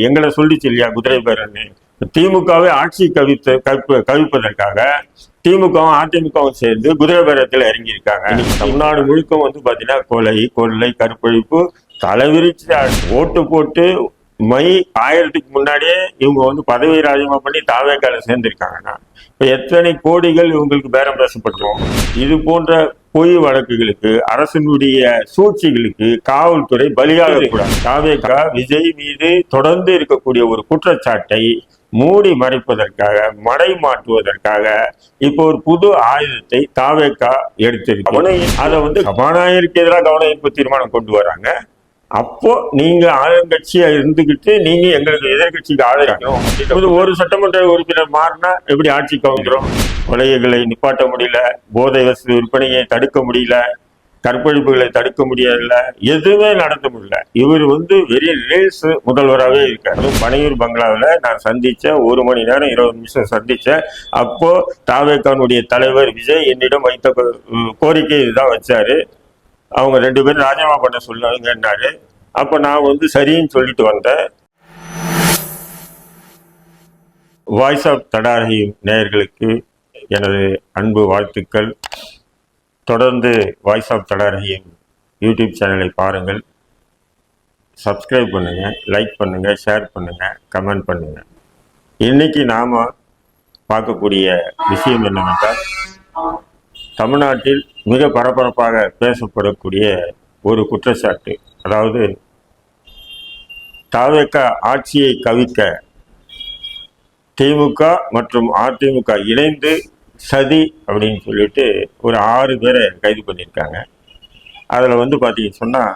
எங்களை சொல்லிச்சு இல்லையா குதிரை பேரன்னு. திமுகவை ஆட்சி கவிப்பதற்காக திமுகவும் அதிமுகவும் சேர்ந்து குதிரை பேரத்தில் இறங்கி இருக்காங்க. தமிழ்நாடு முழுக்க வந்து பாத்தீங்கன்னா கொலை கொள்ளை கற்பழிப்பு தலைவிரிச்சு ஓட்டு போட்டு மை 1000க்கு முன்னாடியே இவங்க வந்து பதவி ராஜினாமா பண்ணி தாவேக்கால சேர்ந்திருக்காங்கன்னா இப்ப எத்தனை கோடிகள் இவங்களுக்கு பேரம் பேசப்பட்டுரும். இது போன்ற பொய் வழக்குகளுக்கு அரசினுடைய சூழ்ச்சிகளுக்கு காவல்துறை பலியாக கூடாது. தாவேக்கா விஜய் மீது தொடர்ந்து இருக்கக்கூடிய ஒரு குற்றச்சாட்டை மூடி மறைப்பதற்காக மடை மாற்றுவதற்காக இப்போ ஒரு புது ஆயுதத்தை தாவேக்கா எடுத்திருக்கு. அதை வந்து சபாநாயகருக்கு எதிராக கவன ஈர்ப்பு தீர்மானம் கொண்டு வராங்க. அப்போ நீங்க ஆளுங்கட்சியா இருந்துகிட்டு நீங்க எங்களுக்கு எதிர்கட்சிக்கு ஆதரிக்கணும். ஒரு சட்டமன்ற உறுப்பினர் மாறினா எப்படி ஆட்சிக்கு வந்துடும்? கொலைகளை நிப்பாட்ட முடியல, போதை வசதி விற்பனையை தடுக்க முடியல, கற்பழிப்புகளை தடுக்க முடியல, எதுவுமே நடத்த முடியல. இவர் வந்து வெறும் ரீல்ஸ் முதல்வராகவே இருக்காரு. பனையூர் பங்களாவில் நான் சந்திச்சேன், 1 மணி நேரம் 20 நிமிஷம் சந்திச்சேன். அப்போ தாவேக்கானுடைய தலைவர் விஜய் என்னிடம் வைத்த கோரிக்கை இதுதான் வச்சாரு. அவங்க 2 பேரும் ராஜினாமா பண்ண சொல்லுங்கன்னாரு. அப்ப நான் வந்து சரின்னு சொல்லிட்டு வந்தேன். வாய்ஸ் ஆஃப் தடாரகி நேயர்களுக்கு எனது அன்பு வாழ்த்துக்கள். தொடர்ந்து வாய்ஸ் ஆஃப் தடாரகி யூடியூப் சேனலை பாருங்கள், சப்ஸ்கிரைப் பண்ணுங்க, லைக் பண்ணுங்க, ஷேர் பண்ணுங்க, கமெண்ட் பண்ணுங்க. இன்னைக்கு நாம பார்க்கக்கூடிய விஷயம் என்னவென்றால், தமிழ்நாட்டில் மிக பரபரப்பாக பேசப்படக்கூடிய ஒரு குற்றச்சாட்டு. அதாவது தாவேக்கா ஆட்சியை கவிக்க திமுக மற்றும் அதிமுக இணைந்து சதி அப்படின்னு சொல்லிட்டு ஒரு 6 பேரை கைது பண்ணியிருக்காங்க. அதில் வந்து பார்த்தீங்கன்னு சொன்னால்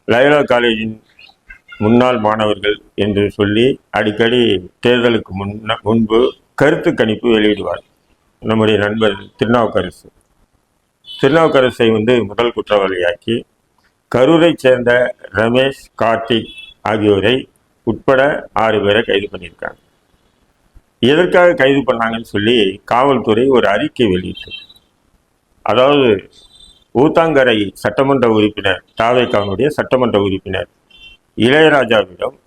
லயோலா காலேஜின் முன்னாள் மாணவர்கள் என்று சொல்லி அடிக்கடி தேர்தலுக்கு முன்பு கருத்து கணிப்பு வெளியிடுவார் நம்முடைய நண்பர் திருநாவுக்கரசை வந்து முதல் குற்றவாளியாக்கி கரூரை சேர்ந்த ரமேஷ், கார்த்திக் ஆகியோரை உட்பட 6 பேரை கைது பண்ணியிருக்காங்க. எதற்காக கைது பண்ணாங்கன்னு சொல்லி காவல்துறை ஒரு அறிக்கை வெளியிட்டது. அதாவது ஊத்தாங்கரை சட்டமன்ற உறுப்பினர், தாவேக்காவுடைய சட்டமன்ற உறுப்பினர் இளையராஜாவிடம்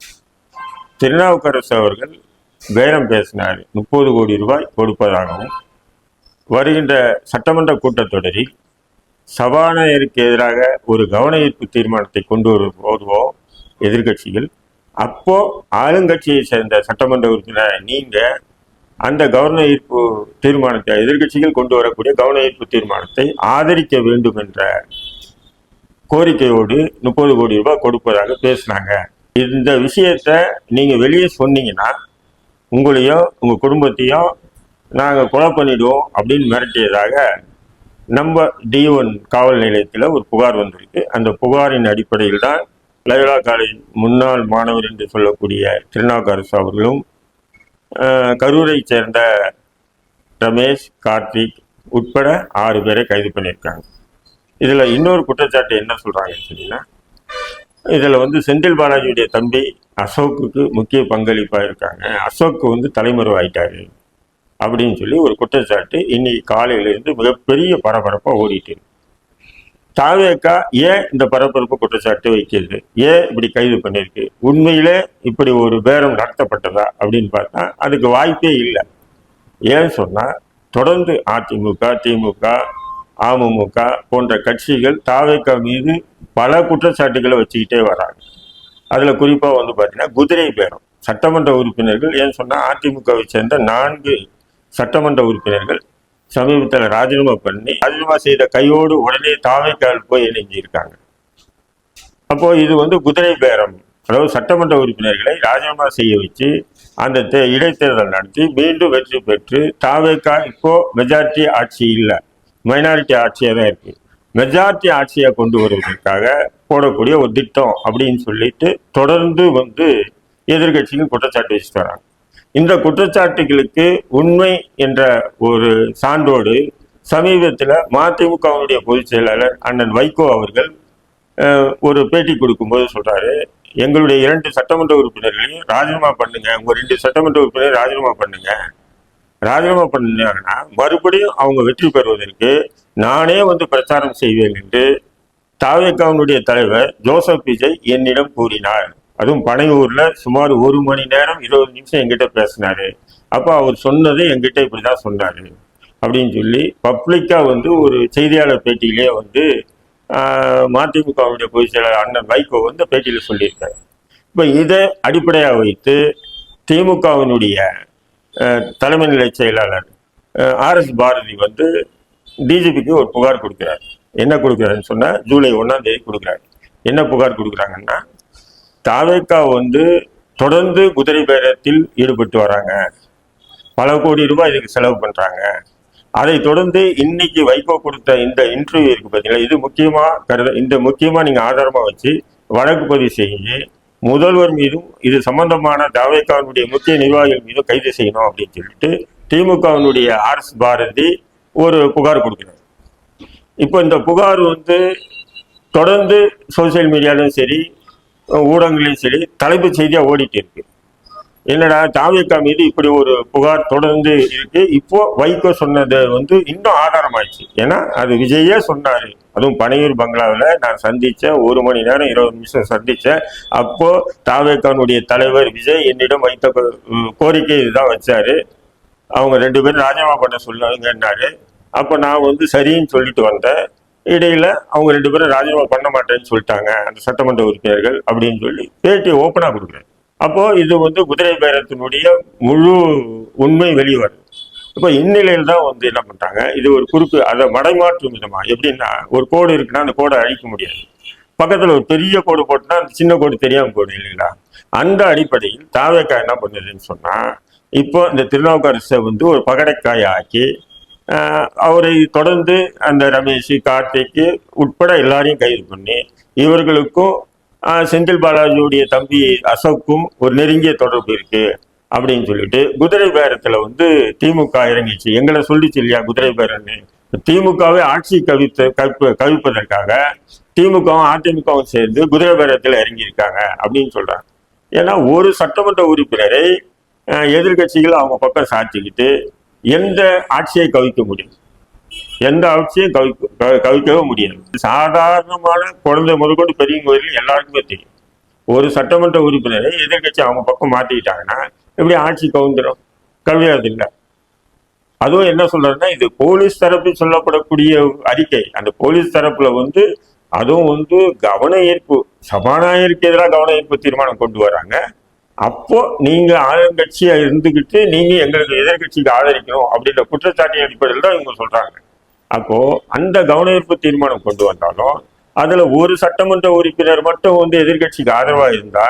திருநாவுக்கரசு அவர்கள் பேரம் பேசினார், 30 கோடி ரூபாய் கொடுப்பதாகவும், வருகின்ற சட்டமன்ற கூட்டத்தொடரில் சபாநாயகருக்கு எதிராக ஒரு கவன ஈர்ப்பு தீர்மானத்தை கொண்டு வருவோம் எதிர்கட்சிகள். அப்போ ஆளுங்கட்சியை சேர்ந்த சட்டமன்ற உறுப்பினர் நீங்க அந்த கவன ஈர்ப்பு தீர்மானத்தை, எதிர்கட்சிகள் கொண்டு வரக்கூடிய கவன ஈர்ப்பு தீர்மானத்தை ஆதரிக்க வேண்டும் என்ற கோரிக்கையோடு 30 கோடி ரூபாய் கொடுப்பதாக பேசினாங்க. இந்த விஷயத்த நீங்க வெளியே சொன்னீங்கன்னா உங்களையும் உங்க குடும்பத்தையும் நாங்கள் கொலை பண்ணிடுவோம் அப்படின்னு மிரட்டியதாக நம்ம D1 காவல் நிலையத்தில் ஒரு புகார் வந்திருக்கு. அந்த புகாரின் அடிப்படையில் தான் லயோலா காலேஜ் முன்னாள் மாணவர் என்று சொல்லக்கூடிய திருநாவுக்கரசு அவர்களும் கரூரை சேர்ந்த ரமேஷ், கார்த்திக் உட்பட 6 பேரை கைது பண்ணியிருக்காங்க. இதில் இன்னொரு குற்றச்சாட்டு என்ன சொல்கிறாங்கன்னு சொன்னீங்கன்னா, இதில் வந்து செந்தில் பாலாஜியுடைய தம்பி அசோக்குக்கு முக்கிய பங்களிப்பாக இருக்காங்க. அசோக்கு வந்து தலைமறைவாயிட்டாரு அப்படின்னு சொல்லி ஒரு குற்றச்சாட்டு இன்னைக்கு காலையிலிருந்து மிகப்பெரிய பரபரப்பாக ஓடிட்டு. தாவேக்கா ஏன் இந்த பரபரப்பு குற்றச்சாட்டு வைக்கிறது, ஏன் இப்படி கைது பண்ணியிருக்கு, உண்மையிலே இப்படி ஒரு பேரம் நடத்தப்பட்டதா அப்படின்னு பார்த்தா அதுக்கு வாய்ப்பே இல்லை. ஏன்னு சொன்னால் தொடர்ந்து அதிமுக, திமுக, அமமுக போன்ற கட்சிகள் தாவேக்கா மீது பல குற்றச்சாட்டுகளை வச்சுக்கிட்டே வராங்க. அதில் குறிப்பாக வந்து பார்த்தீங்கன்னா குதிரை பேரம். சட்டமன்ற உறுப்பினர்கள், ஏன்னு சொன்னால் அதிமுகவை சேர்ந்த 4 சட்டமன்ற உறுப்பினர்கள் சமீபத்தில் ராஜினாமா செய்த கையோடு உடனே தாவேக்கால் போய் இணைஞ்சிருக்காங்க. அப்போ இது வந்து குதிரை பேரம். அதாவது சட்டமன்ற உறுப்பினர்களை ராஜினாமா செய்ய வச்சு அந்த இடைத்தேர்தல் நடத்தி மீண்டும் வெற்றி பெற்று தாவேக்கா இப்போ மெஜாரிட்டி ஆட்சி இல்லை, மைனாரிட்டி ஆட்சியாக தான் இருக்கு. மெஜாரிட்டி ஆட்சியை கொண்டு வருவதற்காக போடக்கூடிய ஒரு திட்டம் அப்படின்னு சொல்லிட்டு தொடர்ந்து வந்து எதிர்கட்சிகள் குற்றச்சாட்டு வச்சுட்டு வராங்க. இந்த குற்றச்சாட்டுகளுக்கு உண்மை என்ற ஒரு சான்றோடு சமீபத்தில் மதிமுகவுடைய பொதுச் செயலாளர் அண்ணன் வைகோ அவர்கள் ஒரு பேட்டி கொடுக்கும்போது சொல்றாரு, எங்களுடைய 2 சட்டமன்ற உறுப்பினர்களையும் ராஜினாமா பண்ணுங்க, உங்க 2 சட்டமன்ற உறுப்பினர் ராஜினாமா பண்ணுங்க. ராஜினாமா பண்ணாங்கன்னா மறுபடியும் அவங்க வெற்றி பெறுவதற்கு நானே வந்து பிரச்சாரம் செய்வேன் என்று தாவேக்காவுடைய தலைவர் ஜோசப் விஜய் என்னிடம் கூறினார் அதுவும் பனையூர்ல சுமார் 1 மணி நேரம் 20 நிமிஷம் என்கிட்ட பேசினாரு. அப்போ அவர் சொன்னது என்கிட்ட இப்படிதான் சொன்னாரு அப்படின்னு சொல்லி பப்ளிக்கா வந்து ஒரு செய்தியாளர் பேட்டியிலே வந்து மதிமுகவுடைய பொதுச் செயலாளர் அண்ணன் வைகோ வந்து பேட்டியில சொல்லியிருக்காரு. இப்போ இதை அடிப்படையாக வைத்து திமுகவினுடைய தலைமை நிலை செயலாளர் RS பாரதி வந்து டிஜிபிக்கு ஒரு புகார் கொடுக்கிறார். என்ன கொடுக்குறாருன்னு சொன்னா ஜூலை 1ஆம் தேதி கொடுக்குறாரு. என்ன புகார் கொடுக்குறாங்கன்னா, தாவேகா வந்து தொடர்ந்து குதிரை பேரத்தில் ஈடுபட்டு வராங்க, பல கோடி ரூபாய் இதுக்கு செலவு பண்றாங்க. அதை தொடர்ந்து இன்னைக்கு வைகோ கொடுத்த இந்த இன்டர்வியூ இருக்கு பார்த்தீங்களா, இது முக்கியமா இந்த முக்கியமா நீங்க ஆதாரமா வச்சு வழக்கு பதிவு செய்யுங்க. முதல்வர் மீதும் இது சம்பந்தமான தாவேகாவினுடைய முக்கிய நிர்வாகிகள் மீதும் கைது செய்யணும் அப்படின்னு சொல்லிட்டு திமுகவினுடைய RS பாரதி ஒரு புகார் கொடுக்கிறார். இப்போ இந்த புகார் வந்து தொடர்ந்து சோசியல் மீடியாலும் சரி ஊடகங்களையும் சரி தலைப்புச் செய்தியா ஓடிட்டு இருக்கு. என்னடா தாவேகா மீது இப்படி ஒரு புகார் தொடர்ந்து இருக்கு. இப்போ வைகோ சொன்னது வந்து இன்னும் ஆதாரமாயிடுச்சு. ஏன்னா அது விஜயே சொன்னாரு. அதுவும் பனையூர் பங்களாவில் நான் சந்திச்சேன், 1 மணி நேரம் 20 நிமிஷம் சந்திச்சேன். அப்போ தாவேகானுடைய தலைவர் விஜய் என்னிடம் வைத்த கோரிக்கை இதுதான் வச்சாரு. அவங்க 2 பேரும் ராஜினாமா பண்ண சொல்லுங்கன்னாரு. அப்போ நான் வந்து சரின்னு சொல்லிட்டு வந்தேன். இடையில அவங்க 2 பேரும் ராஜினாமா பண்ண மாட்டேன்னு சொல்லிட்டாங்க அந்த சட்டமன்ற உறுப்பினர்கள் அப்படின்னு சொல்லி பேட்டி ஓப்பனா கொடுக்குறேன். அப்போ இது வந்து குதிரை பேரத்தினுடைய முழு உண்மை வெளிவருது. இப்போ இந்நிலையில் தான் வந்து என்ன பண்றாங்க, இது ஒரு குறிப்பு அதை மடைமாற்றும் விதமா. எப்படின்னா, ஒரு கோடு இருக்குன்னா அந்த கோடை அழிக்க முடியாது. பக்கத்துல ஒரு பெரிய கோடு போட்டுனா அந்த சின்ன கோடு தெரியாம போடும் இல்லைங்களா. அந்த அடிப்படையில் தாவேகா என்ன பண்ணுதுன்னு சொன்னா, இப்போ இந்த திருநாவுக்கரசை வந்து ஒரு பகடைக்காயை ஆக்கி அவரை தொடர்ந்து அந்த ரமேஷ் கார்த்திக்கு உட்பட எல்லாரையும் கைது பண்ணி இவர்களுக்கும் செந்தில் பாலாஜியுடைய தம்பி அசோக்கும் ஒரு நெருங்கிய தொடர்பு இருக்கு அப்படின்னு சொல்லிட்டு குதிரை பேரத்துல வந்து திமுக இறங்கிச்சு. எங்களை சொல்லிச்சு இல்லையா குதிரை பேரன்னு. திமுகவை ஆட்சி கவிப்பதற்காக திமுகவும் அதிமுகவும் சேர்ந்து குதிரை பேரத்துல இறங்கியிருக்காங்க அப்படின்னு சொல்றாங்க. ஏன்னா ஒரு சட்டமன்ற உறுப்பினரை எதிர்கட்சிகள் அவங்க பக்கம் சாட்சிக்கிட்டு எந்த ஆட்சியை கவிக்க முடியும்? எந்த ஆட்சியும் கவிக்கவே முடியாது. சாதாரணமான குழந்தை முதற்கொண்டு பெரியவங்க வரையும் எல்லாருக்குமே தெரியும். ஒரு சட்டமன்ற உறுப்பினரை எதிர்கட்சி அவங்க பக்கம் மாத்திக்கிட்டாங்கன்னா எப்படி ஆட்சி கவுந்துடும்? கவியாது இல்லை. அதுவும் என்ன சொல்றதுன்னா, இது போலீஸ் தரப்பில் சொல்லப்படக்கூடிய அறிக்கை. அந்த போலீஸ் தரப்புல வந்து அதுவும் வந்து கவன ஈர்ப்பு, சபாநாயகருக்கு எதிராக கவன ஈர்ப்பு தீர்மானம் கொண்டு வராங்க. அப்போ நீங்க ஆளுங்கட்சியா இருந்துகிட்டு நீங்க எங்களுக்கு எதிர்கட்சிக்கு ஆதரிக்கணும் அப்படின்ற குற்றச்சாட்டின் அடிப்படையில் தான் இவங்க சொல்றாங்க. அப்போ அந்த கவன ஈர்ப்பு தீர்மானம் கொண்டு வந்தாலும் அதுல ஒரு சட்டமன்ற உறுப்பினர் மட்டும் வந்து எதிர்கட்சிக்கு ஆதரவா இருந்தா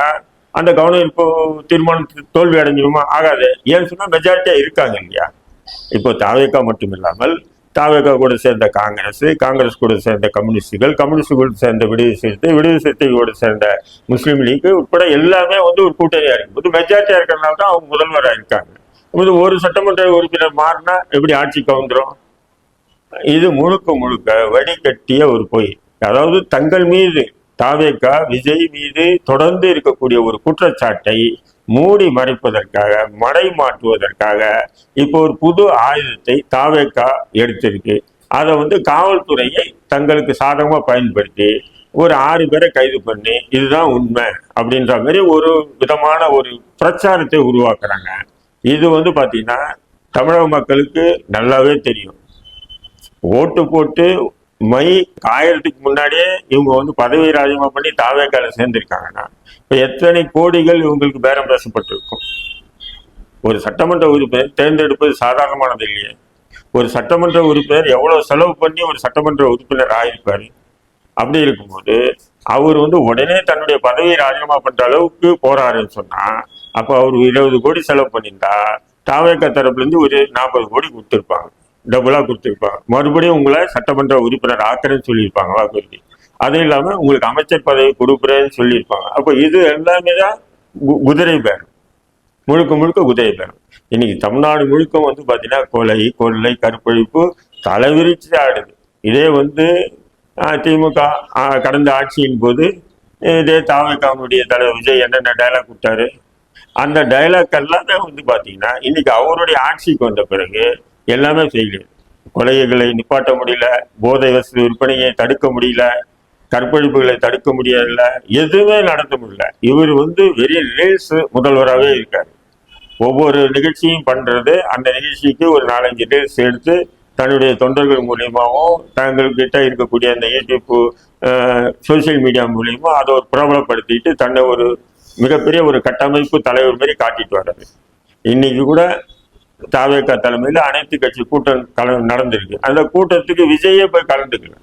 அந்த கவன ஈர்ப்பு தீர்மானம் தோல்வி அடைஞ்சிருமா? ஆகாது. ஏன்னு சொன்னா மெஜாரிட்டியா இருக்காங்க இல்லையா. இப்போ தாவேகா மட்டும் இல்லாமல் தாவேகா கூட சேர்ந்த காங்கிரஸ் கூட சேர்ந்த கம்யூனிஸ்டுகள், கம்யூனிஸ்ட் கூட சேர்ந்த விடுதலை சிறுத்தை கூட சேர்ந்த முஸ்லீம் லீக் உட்பட எல்லாமே வந்து ஒரு கூட்டணியா இருக்கும்போது மெஜாரிட்டியா இருக்கிறதுனால தான் அவங்க முதல்வராக இருக்காங்க. ஒரு சட்டமன்ற உறுப்பினர் மாறினா எப்படி ஆட்சி கவுந்துரும்? இது முழுக்க முழுக்க வடிகட்டிய ஒரு பொய். அதாவது தங்கள் மீது தாவேகா விஜய் மீது தொடர்ந்து இருக்கக்கூடிய ஒரு குற்றச்சாட்டை மூடி மறைப்பதற்காக, மடை மாற்றுவதற்காக இப்போ ஒரு புது ஆயுதத்தை தாவேகா எடுத்திருக்கு. அதை வந்து காவல்துறையை தங்களுக்கு சாதகமா பயன்படுத்தி ஒரு 6 பேரை கைது பண்ணி இதுதான் உண்மை அப்படின்ற மாதிரி ஒரு விதமான ஒரு பிரச்சாரத்தை உருவாக்குறாங்க. இது வந்து பாத்தீங்கன்னா தமிழக மக்களுக்கு நல்லாவே தெரியும். ஓட்டு போட்டு மை காயறதுக்கு முன்னாடியே இவங்க வந்து பதவி ராஜினாமா பண்ணி தாவேகால சேர்ந்திருக்காங்கன்னா இப்ப எத்தனை கோடிகள் இவங்களுக்கு பேரம் பேசப்பட்டிருக்கும். ஒரு சட்டமன்ற உறுப்பினர் தேர்ந்தெடுப்பது சாதாரணமானது இல்லையே. ஒரு சட்டமன்ற உறுப்பினர் எவ்வளவு செலவு பண்ணி ஒரு சட்டமன்ற உறுப்பினர் ஆயிருப்பாரு. அப்படி இருக்கும்போது அவர் வந்து உடனே தன்னுடைய பதவியை ராஜினாமா பண்ற அளவுக்கு போறாருன்னு சொன்னா அப்ப அவர் 20 கோடி செலவு பண்ணியிருந்தா தாவேகா தரப்புல இருந்து ஒரு 40 கோடி கொடுத்திருப்பாங்க, டபுளா கொடுத்திருப்பாங்க. மறுபடியும் உங்களை சட்டமன்ற உறுப்பினர் ஆக்குறேன்னு சொல்லியிருப்பாங்க வாக்குறுதி. அதுவும் இல்லாம உங்களுக்கு அமைச்சர் பதவி கொடுக்குறேன்னு சொல்லியிருப்பாங்க. அப்ப இது எல்லாமே தான் குதிரை பேரம், முழுக்க முழுக்க குதிரை பேரம். இன்னைக்கு தமிழ்நாடு முழுக்க வந்து பாத்தீங்கன்னா கொலை, கொள்ளை, கற்பழிப்பு தலைவிரிச்சு ஆடுது. இதே வந்து திமுக கடந்த ஆட்சியின் போது இதே தாவேகாவுடைய தலைவர் விஜய் என்னென்ன டைலாக் விட்டாரு, அந்த டைலாக் எல்லாமே வந்து பாத்தீங்கன்னா இன்னைக்கு அவருடைய ஆட்சிக்கு வந்த பிறகு எல்லாமே செய்யல. கொலைகளை நிப்பாட்ட முடியல, போதை வசதி விற்பனையை தடுக்க முடியல, கற்பழிப்புகளை தடுக்க முடியல, எதுவுமே நடத்த முடியல. இவர் வெறும் ரீல்ஸ் முதல்வராகவே இருக்காரு. ஒவ்வொரு நிகழ்ச்சியும் பண்றது, அந்த நிகழ்ச்சிக்கு ஒரு 4-5 ரீல்ஸ் எடுத்து தன்னுடைய தொண்டர்கள் மூலியமாகவும் தங்கள்கிட்ட இருக்கக்கூடிய அந்த யூடியூப் சோசியல் மீடியா மூலியமா அதை ஒரு பிரபலப்படுத்திட்டு தன்னை ஒரு மிகப்பெரிய ஒரு கட்டமைப்பு தலைவர் மாதிரி காட்டிட்டு வர்றது. இன்னைக்கு கூட தாவேகா தலைமையில் அனைத்து கட்சி கூட்டம் நடந்திருக்கு. அந்த கூட்டத்துக்கு விஜயே போய் கலந்துக்கல.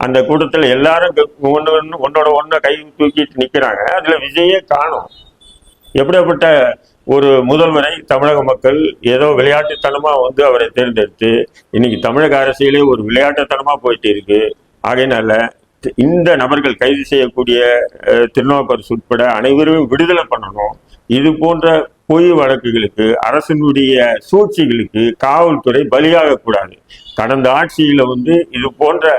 அந்த கூட்டத்தில் எல்லாரும் ஒன்னோட ஒன்ன கை தூக்கிட்டு நிக்கிறாங்க. அதுல விஜயே காணும். எப்படிப்பட்ட ஒரு முதல்வரை தமிழக மக்கள் ஏதோ விளையாட்டுத்தனமா அவரை தேர்ந்தெடுத்து இன்னைக்கு தமிழக அரசியலே ஒரு விளையாட்டுத்தனமா போயிட்டு இருக்கு. ஆகையினால இந்த நபர்கள் கைது செய்யக்கூடிய திருநாவுக்கரசு உட்பட அனைவரும் விடுதலை பண்ணணும். இது போன்ற பொய் வழக்குகளுக்கு, அரசினுடைய சூழ்ச்சிகளுக்கு காவல்துறை பலியாக கூடாது. கடந்த ஆட்சியில இது போன்ற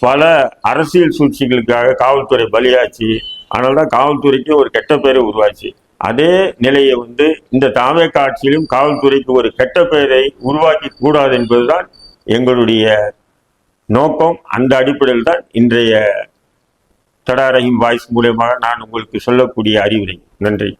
பல அரசியல் சூழ்ச்சிகளுக்காக காவல்துறை பலியாச்சு. அதனால்தான் காவல்துறைக்கு ஒரு கெட்ட பெயரை உருவாச்சு. அதே நிலையை இந்த தாவேகா ஆட்சியிலும் காவல்துறைக்கு ஒரு கெட்ட பெயரை உருவாக்கி கூடாது என்பதுதான் எங்களுடைய நோக்கம். அந்த அடிப்படையில் தான் இன்றைய தடா ரஹீம் வாய்ஸ் மூலமாக நான் உங்களுக்கு சொல்லக்கூடிய அறிவுரை. நன்றி.